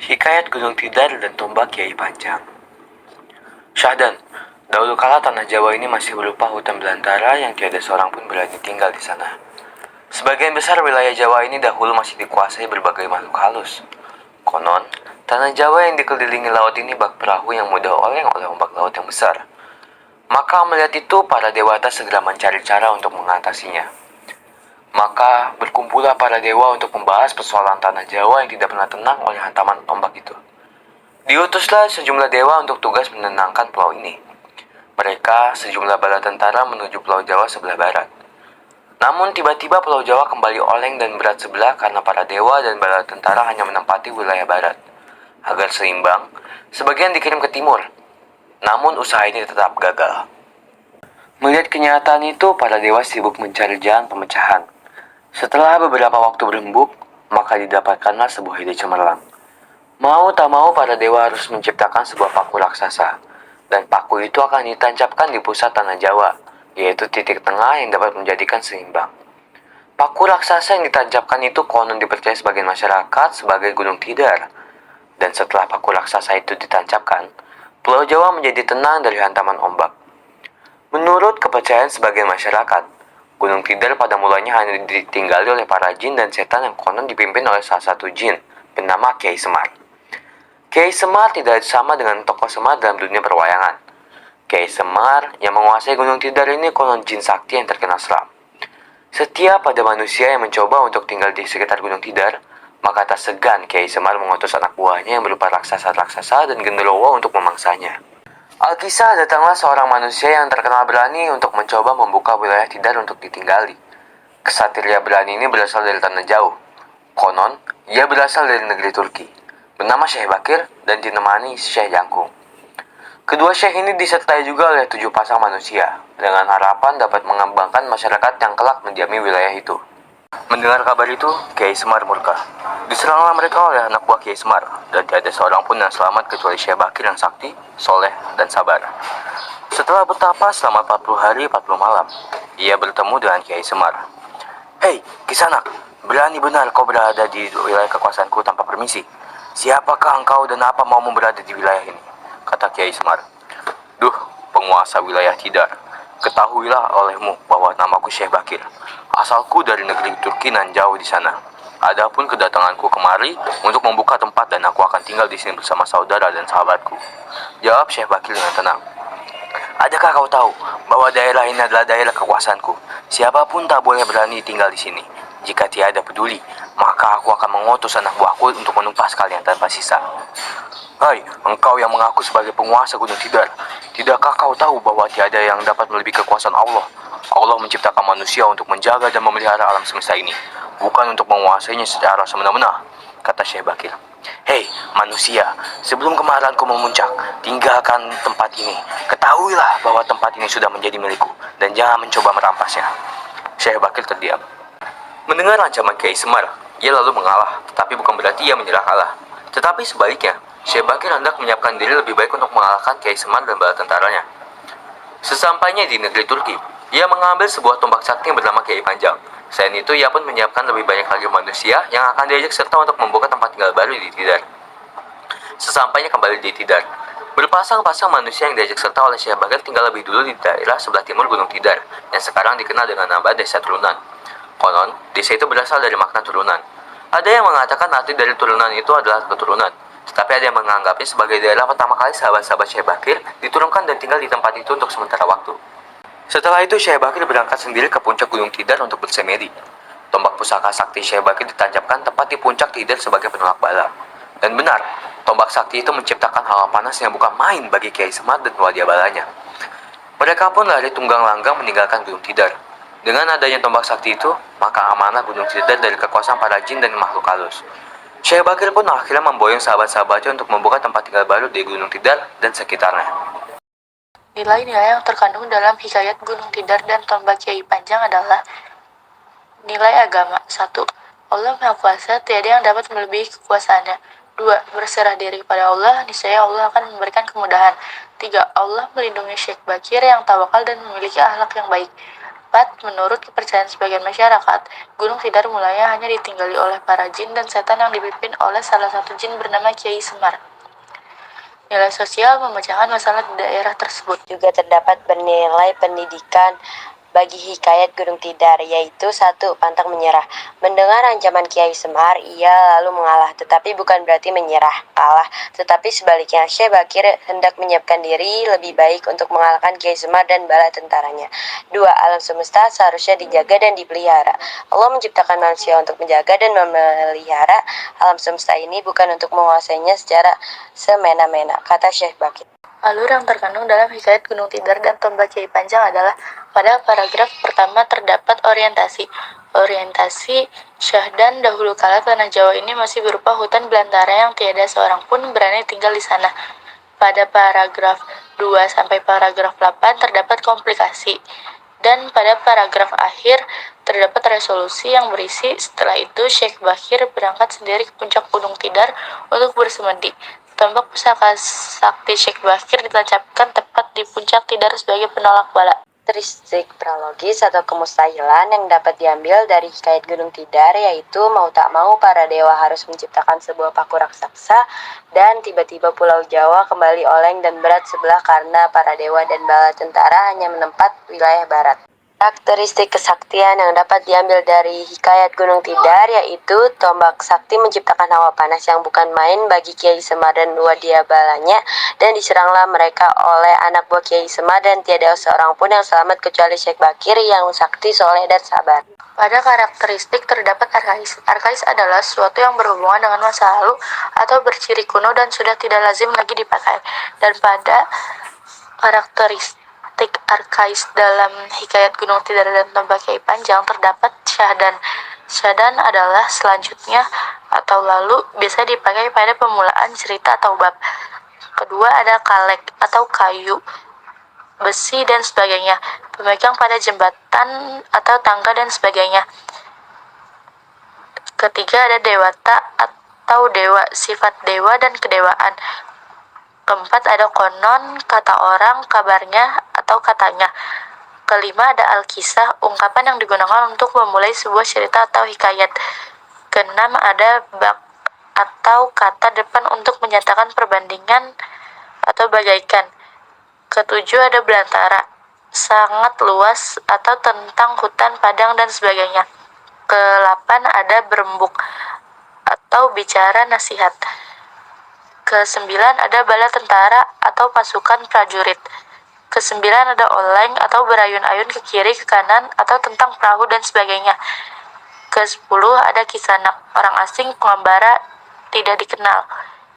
Hikayat Gunung Tidar dan Tombak Kiai Panjang. Syahdan, dahulu kala tanah Jawa ini masih berupa hutan belantara yang tiada seorang pun berani tinggal di sana. Sebagian besar wilayah Jawa ini dahulu masih dikuasai berbagai makhluk halus. Konon, tanah Jawa yang dikelilingi laut ini bak perahu yang mudah oleng oleh ombak laut yang besar. Maka melihat itu, para dewata segera mencari cara untuk mengatasinya. Maka berkumpullah para dewa untuk membahas persoalan tanah Jawa yang tidak pernah tenang oleh hantaman ombak itu. Diutuslah sejumlah dewa untuk tugas menenangkan pulau ini. Mereka sejumlah bala tentara menuju Pulau Jawa sebelah barat. Namun tiba-tiba Pulau Jawa kembali oleng dan berat sebelah karena para dewa dan bala tentara hanya menempati wilayah barat. Agar seimbang, sebagian dikirim ke timur. Namun usaha ini tetap gagal. Melihat kenyataan itu, para dewa sibuk mencari jalan pemecahan. Setelah beberapa waktu berembuk, maka didapatkanlah sebuah ide cemerlang. Mau tak mau, para dewa harus menciptakan sebuah paku raksasa. Dan paku itu akan ditancapkan di pusat tanah Jawa, yaitu titik tengah yang dapat menjadikan seimbang. Paku raksasa yang ditancapkan itu konon dipercaya sebagian masyarakat sebagai Gunung Tidar. Dan setelah paku raksasa itu ditancapkan, Pulau Jawa menjadi tenang dari hantaman ombak. Menurut kepercayaan sebagian masyarakat, Gunung Tidar pada mulanya hanya ditinggali oleh para jin dan setan yang konon dipimpin oleh salah satu jin bernama Kiai Semar. Kiai Semar tidak sama dengan tokoh Semar dalam dunia perwayangan. Kiai Semar yang menguasai Gunung Tidar ini konon jin sakti yang terkenal seram. Setiap ada manusia yang mencoba untuk tinggal di sekitar Gunung Tidar, maka tak segan Kiai Semar mengutus anak buahnya yang berupa raksasa-raksasa dan genderuwo untuk memangsanya. Alkisah, datanglah seorang manusia yang terkenal berani untuk mencoba membuka wilayah Tidar untuk ditinggali. Kesatria berani ini berasal dari tanah jauh. Konon, ia berasal dari negeri Turki. Bernama Syekh Bakir dan ditemani Syekh Jangkung. Kedua syekh ini disertai juga oleh 7 pasang manusia, dengan harapan dapat mengembangkan masyarakat yang kelak mendiami wilayah itu. Mendengar kabar itu, Kiai Semar murka. Diseranglah mereka oleh anak buah Kiai Semar, dan tiada seorang pun yang selamat kecuali Syekh Bakir yang sakti, soleh, dan sabar. Setelah bertapa selama 40 hari 40 malam, ia bertemu dengan Kiai Semar. "Hei, Kisanak, berani benar kau berada di wilayah kekuasaanku tanpa permisi. Siapakah engkau dan apa maumu berada di wilayah ini?" kata Kiai Semar. "Duh, penguasa wilayah Tidar, ketahuilah olehmu bahwa namaku Syekh Bakir. Asalku dari negeri Turki nan jauh di sana. Adapun kedatanganku kemari untuk membuka tempat dan aku akan tinggal di sini bersama saudara dan sahabatku," jawab Syekh Bakir dengan tenang. "Adakah kau tahu bahwa daerah ini adalah daerah kekuasaanku? Siapapun tak boleh berani tinggal di sini. Jika tiada peduli, maka aku akan mengutus anak buahku untuk menumpas kalian tanpa sisa." "Hai, engkau yang mengaku sebagai penguasa Gunung Tidar, tidakkah kau tahu bahwa tiada yang dapat melebihi kekuasaan Allah? Allah menciptakan manusia untuk menjaga dan memelihara alam semesta ini, bukan untuk menguasainya secara semena-mena," kata Syekh Bakir. "Hei manusia, sebelum kemarahanku memuncak, tinggalkan tempat ini. Ketahuilah bahwa tempat ini sudah menjadi milikku, dan jangan mencoba merampasnya." Syekh Bakir terdiam. Mendengar ancaman Kiai Semar, ia lalu mengalah, tetapi bukan berarti ia menyerah kalah. Tetapi sebaliknya, Syekh Bakir hendak menyiapkan diri lebih baik untuk mengalahkan Kiai Semar dan bala tentaranya. Sesampainya di negeri Turki, ia mengambil sebuah tombak sakti yang bernama Kiai Panjang. Selain itu, ia pun menyiapkan lebih banyak lagi manusia yang akan diajak serta untuk membuka tempat tinggal baru di Tidar. Sesampainya kembali di Tidar, berpasang-pasang manusia yang diajak serta oleh Syekh Bakir tinggal lebih dulu di daerah sebelah timur Gunung Tidar, yang sekarang dikenal dengan nama Desa Turunan. Konon, desa itu berasal dari makna turunan. Ada yang mengatakan arti dari turunan itu adalah keturunan, tetapi ada yang menganggapnya sebagai daerah pertama kali sahabat-sahabat Syekh Bakir diturunkan dan tinggal di tempat itu untuk sementara waktu. Setelah itu, Syekh Bakir berangkat sendiri ke puncak Gunung Tidar untuk bersemedi. Tombak pusaka sakti Syekh Bakir ditancapkan tepat di puncak Tidar sebagai penolak bala. Dan benar, tombak sakti itu menciptakan hawa panas yang bukan main bagi Kiai Semar dan wadia balanya. Mereka pun lari tunggang langgang meninggalkan Gunung Tidar. Dengan adanya tombak sakti itu, maka amanah Gunung Tidar dari kekuasaan para jin dan makhluk halus. Syekh Bakir pun akhirnya memboyong sahabat-sahabatnya untuk membuka tempat tinggal baru di Gunung Tidar dan sekitarnya. Nilai-nilai yang terkandung dalam hikayat Gunung Tidar dan Tombak Kiai Panjang adalah nilai agama. 1. Allah Maha Kuasa, tiada yang dapat melebihi kekuasaannya. 2. Berserah diri kepada Allah, niscaya Allah akan memberikan kemudahan. 3. Allah melindungi Syekh Bakir yang tawakal dan memiliki akhlak yang baik. Ke-4, menurut kepercayaan sebagian masyarakat, Gunung Tidar mulanya hanya ditinggali oleh para jin dan setan yang dipimpin oleh salah satu jin bernama Kiai Semar. Nilai sosial memecahkan masalah di daerah tersebut. Juga terdapat bernilai pendidikan bagi hikayat Gunung Tidar, yaitu 1. Pantang menyerah. Mendengar ancaman Kiai Semar, ia lalu mengalah, tetapi bukan berarti menyerah, kalah, tetapi sebaliknya, Syekh Bakir hendak menyiapkan diri lebih baik untuk mengalahkan Kiai Semar dan bala tentaranya. 2. Alam semesta seharusnya dijaga dan dipelihara. Allah menciptakan manusia untuk menjaga dan memelihara alam semesta ini, bukan untuk menguasainya secara semena-mena, kata Syekh Bakir. Alur yang terkandung dalam hikayat Gunung Tidar dan Tombak Kiai Panjang adalah pada paragraf pertama terdapat orientasi. Orientasi Syahdan dahulu kala tanah Jawa ini masih berupa hutan belantara yang tiada seorang pun berani tinggal di sana. Pada paragraf 2 sampai paragraf 8 terdapat komplikasi. Dan pada paragraf akhir terdapat resolusi yang berisi setelah itu Syekh Bakir berangkat sendiri ke puncak Gunung Tidar untuk bersemedi. Tombak pusaka sakti Syekh Bakir ditancapkan tepat di puncak Tidar sebagai penolak bala. Karakteristik prologis atau kemustahilan yang dapat diambil dari hikayat Gunung Tidar, yaitu mau tak mau para dewa harus menciptakan sebuah paku raksasa, dan tiba-tiba Pulau Jawa kembali oleng dan berat sebelah karena para dewa dan bala tentara hanya menempat wilayah barat. Karakteristik kesaktian yang dapat diambil dari hikayat Gunung Tidar, yaitu tombak sakti menciptakan hawa panas yang bukan main bagi Kiai Semar dan wadia balanya, dan diseranglah mereka oleh anak buah Kiai Semar dan tiada seorang pun yang selamat kecuali Syekh Bakir yang sakti, soleh, dan sabar. Pada karakteristik terdapat arkais. Arkais adalah sesuatu yang berhubungan dengan masa lalu atau berciri kuno dan sudah tidak lazim lagi dipakai. Dan pada karakteristik arkais dalam hikayat Gunung Tidar dan Tombak Kiai Panjang terdapat syahdan. Syahdan adalah selanjutnya atau lalu, biasa dipakai pada pemulaan cerita atau bab. Kedua ada kalek atau kayu, besi dan sebagainya, pemegang pada jembatan atau tangga dan sebagainya. Ketiga ada dewata atau dewa, sifat dewa dan kedewaan. Keempat ada konon, kata orang, kabarnya, atau katanya. Kelima ada alkisah, ungkapan yang digunakan untuk memulai sebuah cerita atau hikayat. Keenam ada bak atau kata depan untuk menyatakan perbandingan atau bagaikan. Ketujuh ada belantara, sangat luas atau tentang hutan padang dan sebagainya. Kedelapan ada berembuk atau bicara nasihat. Kesembilan ada bala tentara atau pasukan prajurit. Kesembilan ada oleng atau berayun-ayun ke kiri ke kanan atau tentang perahu dan sebagainya. Kesepuluh ada kisanak, orang asing, pengembara tidak dikenal.